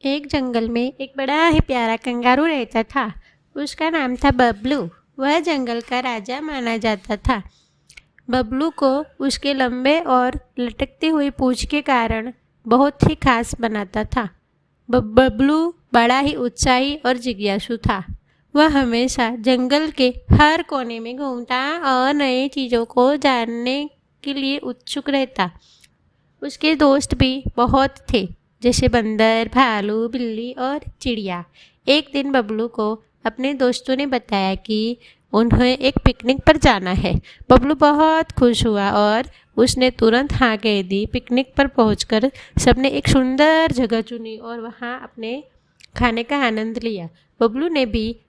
एक जंगल में एक बड़ा ही प्यारा कंगारू रहता था। उसका नाम था बबलू। वह जंगल का राजा माना जाता था। बबलू को उसके लंबे और लटकती हुई पूंछ के कारण बहुत ही खास बनाता था। बबलू बड़ा ही उत्साही और जिज्ञासु था। वह हमेशा जंगल के हर कोने में घूमता और नई चीज़ों को जानने के लिए उत्सुक रहता। उसके दोस्त भी बहुत थे, जैसे बंदर, भालू, बिल्ली और चिड़िया। एक दिन बबलू को अपने दोस्तों ने बताया कि उन्हें एक पिकनिक पर जाना है। बबलू बहुत खुश हुआ और उसने तुरंत हाँ कह दी। पिकनिक पर पहुंचकर सबने एक सुंदर जगह चुनी और वहाँ अपने खाने का आनंद लिया। बबलू ने भी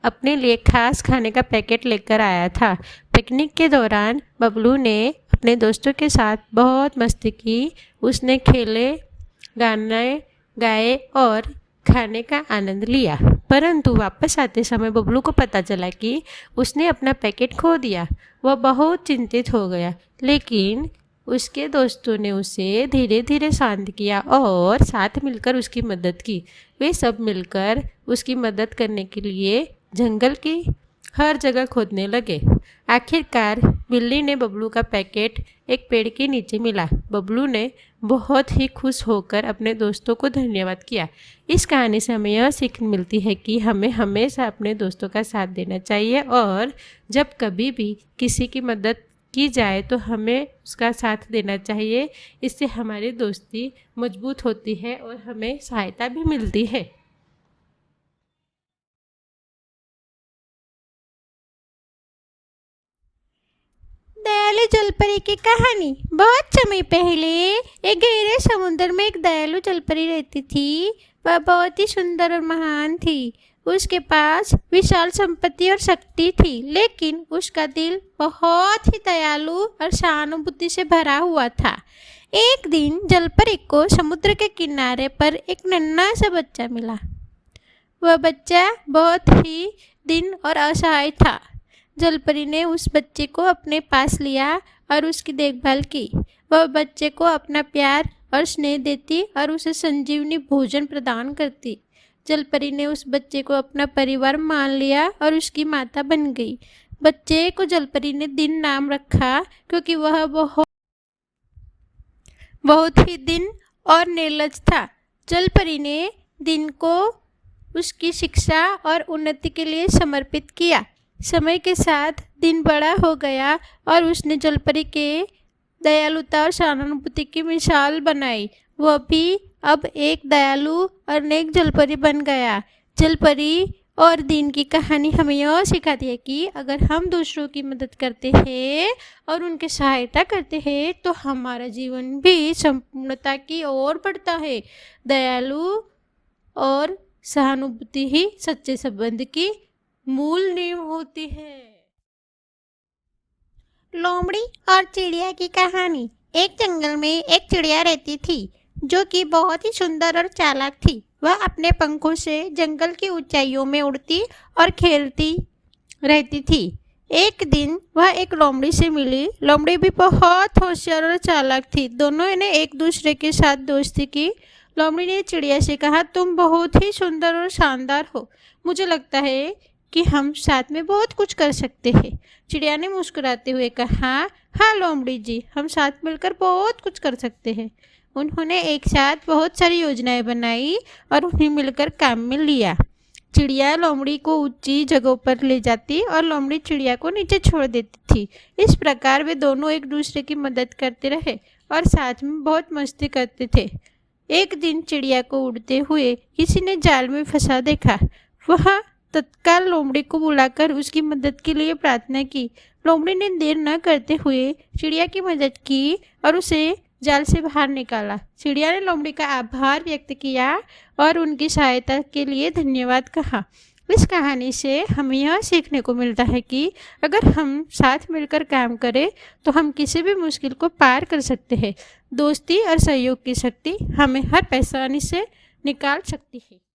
अपने लिए खास खाने का पैकेट लेकर आया था। पिकनिक के दौरान बबलू ने अपने दोस्तों के साथ बहुत मस्ती की। उसने खेले, गाने गाए और खाने का आनंद लिया। परंतु वापस आते समय बबलू को पता चला कि उसने अपना पैकेट खो दिया। वह बहुत चिंतित हो गया, लेकिन उसके दोस्तों ने उसे धीरे धीरे शांत किया और साथ मिलकर उसकी मदद की। वे सब मिलकर उसकी मदद करने के लिए जंगल की हर जगह खोदने लगे। आखिरकार बिल्ली ने बबलू का पैकेट एक पेड़ के नीचे मिला। बबलू ने बहुत ही खुश होकर अपने दोस्तों को धन्यवाद किया। इस कहानी से हमें यह सीख मिलती है कि हमें हमेशा अपने दोस्तों का साथ देना चाहिए और जब कभी भी किसी की मदद की जाए तो हमें उसका साथ देना चाहिए। इससे हमारी दोस्ती मजबूत होती है और हमें सहायता भी मिलती है। दयालु जलपरी की कहानी। बहुत समय पहले एक गहरे समुद्र में एक दयालु जलपरी रहती थी। वह बहुत ही सुंदर और महान थी। उसके पास विशाल संपत्ति और शक्ति थी, लेकिन उसका दिल बहुत ही दयालु और सहानुभूति से भरा हुआ था। एक दिन जलपरी को समुद्र के किनारे पर एक नन्हा सा बच्चा मिला। वह बच्चा बहुत ही दीन और असहाय था। जलपरी ने उस बच्चे को अपने पास लिया और उसकी देखभाल की। वह बच्चे को अपना प्यार और स्नेह देती और उसे संजीवनी भोजन प्रदान करती। जलपरी ने उस बच्चे को अपना परिवार मान लिया और उसकी माता बन गई। बच्चे को जलपरी ने दिन नाम रखा, क्योंकि वह बहुत ही दिन और निर्लज था। जलपरी ने दिन को उसकी शिक्षा और उन्नति के लिए समर्पित किया। समय के साथ दिन बड़ा हो गया और उसने जलपरी के दयालुता और सहानुभूति की मिसाल बनाई। वह भी अब एक दयालु और नेक जलपरी बन गया। जलपरी और दिन की कहानी हमें यह सिखाती है कि अगर हम दूसरों की मदद करते हैं और उनकी सहायता करते हैं तो हमारा जीवन भी संपूर्णता की ओर बढ़ता है। दयालु और सहानुभूति ही सच्चे संबंध की मूल नींव होती है। लोमड़ी और चिड़िया की कहानी। एक जंगल में एक चिड़िया रहती थी, जो कि बहुत ही सुंदर और चालाक थी। वह अपने पंखों से जंगल की ऊंचाइयों में उड़ती और खेलती रहती थी। एक दिन वह एक लोमड़ी से मिली। लोमड़ी भी बहुत होशियार और चालाक थी। दोनों ने एक दूसरे के साथ दोस्ती की। लोमड़ी ने चिड़िया से कहा, तुम बहुत ही सुंदर और शानदार हो। मुझे लगता है कि हम साथ में बहुत कुछ कर सकते हैं। चिड़िया ने मुस्कुराते हुए कहा, हाँ लोमड़ी जी, हम साथ मिलकर बहुत कुछ कर सकते हैं। उन्होंने एक साथ बहुत सारी योजनाएं बनाई और उन्हें मिलकर काम में लिया। चिड़िया लोमड़ी को ऊंची जगहों पर ले जाती और लोमड़ी चिड़िया को नीचे छोड़ देती थी। इस प्रकार वे दोनों एक दूसरे की मदद करते रहे और साथ में बहुत मस्ती करते थे। एक दिन चिड़िया को उड़ते हुए किसी ने जाल में फंसा देखा। वह तत्काल लोमड़ी को बुलाकर उसकी मदद के लिए प्रार्थना की। लोमड़ी ने देर न करते हुए चिड़िया की मदद की और उसे जाल से बाहर निकाला। चिड़िया ने लोमड़ी का आभार व्यक्त किया और उनकी सहायता के लिए धन्यवाद कहा। इस कहानी से हमें यह सीखने को मिलता है कि अगर हम साथ मिलकर काम करें तो हम किसी भी मुश्किल को पार कर सकते हैं। दोस्ती और सहयोग की शक्ति हमें हर परेशानी से निकाल सकती है।